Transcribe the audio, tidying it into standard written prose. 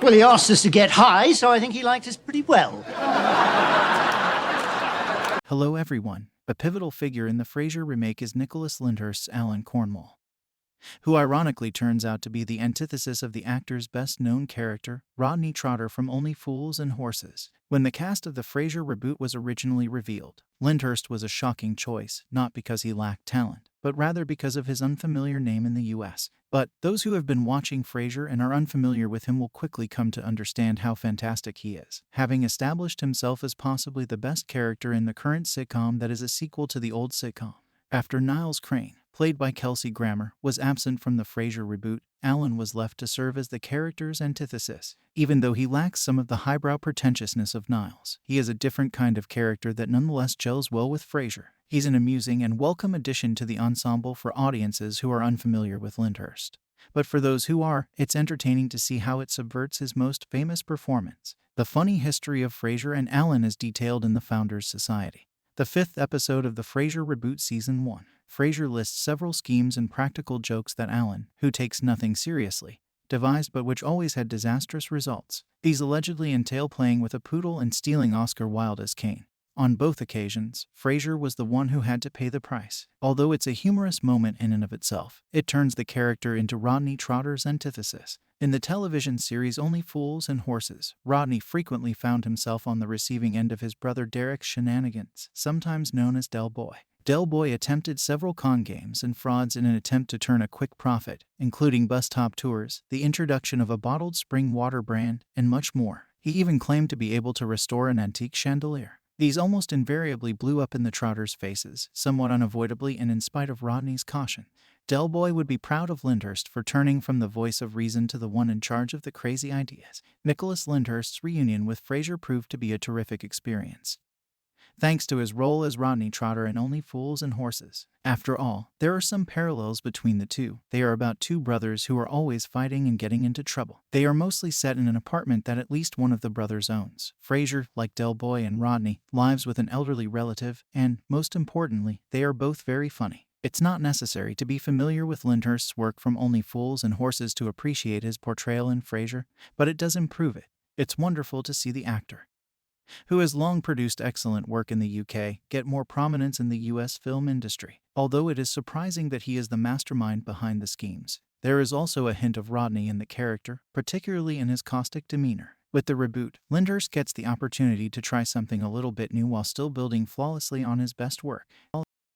Well, he asked us to get high, so I think he liked us pretty well. Hello everyone. A pivotal figure in the Frasier remake is Nicholas Lyndhurst's Alan Cornwall, who ironically turns out to be the antithesis of the actor's best-known character, Rodney Trotter from Only Fools and Horses. When the cast of the Frasier reboot was originally revealed, Lyndhurst was a shocking choice, not because he lacked talent, but rather because of his unfamiliar name in the US. But those who have been watching Frasier and are unfamiliar with him will quickly come to understand how fantastic he is, having established himself as possibly the best character in the current sitcom that is a sequel to the old sitcom. After Niles Crane, played by Kelsey Grammer, was absent from the Frasier reboot, Alan was left to serve as the character's antithesis. Even though he lacks some of the highbrow pretentiousness of Niles, he is a different kind of character that nonetheless gels well with Frasier. He's an amusing and welcome addition to the ensemble for audiences who are unfamiliar with Lyndhurst. But for those who are, it's entertaining to see how it subverts his most famous performance. The funny history of Frasier and Alan is detailed in The Founders Society, the 5th episode of the Frasier Reboot Season 1. Frasier lists several schemes and practical jokes that Alan, who takes nothing seriously, devised but which always had disastrous results. These allegedly entail playing with a poodle and stealing Oscar Wilde as Kane. On both occasions, Frasier was the one who had to pay the price. Although it's a humorous moment in and of itself, it turns the character into Rodney Trotter's antithesis. In the television series Only Fools and Horses, Rodney frequently found himself on the receiving end of his brother Derek's shenanigans, sometimes known as Del Boy. Del Boy attempted several con games and frauds in an attempt to turn a quick profit, including bus top tours, the introduction of a bottled spring water brand, and much more. He even claimed to be able to restore an antique chandelier. These almost invariably blew up in the Trotters' faces, somewhat unavoidably and in spite of Rodney's caution. Del Boy would be proud of Lyndhurst for turning from the voice of reason to the one in charge of the crazy ideas. Nicholas Lyndhurst's reunion with Frasier proved to be a terrific experience, thanks to his role as Rodney Trotter in Only Fools and Horses. After all, there are some parallels between the two. They are about two brothers who are always fighting and getting into trouble. They are mostly set in an apartment that at least one of the brothers owns. Frasier, like Del Boy and Rodney, lives with an elderly relative, and, most importantly, they are both very funny. It's not necessary to be familiar with Lyndhurst's work from Only Fools and Horses to appreciate his portrayal in Frasier, but it does improve it. It's wonderful to see the actor, who has long produced excellent work in the UK, get more prominence in the US film industry. Although it is surprising that he is the mastermind behind the schemes, there is also a hint of Rodney in the character, particularly in his caustic demeanor. With the reboot, Lyndhurst gets the opportunity to try something a little bit new while still building flawlessly on his best work.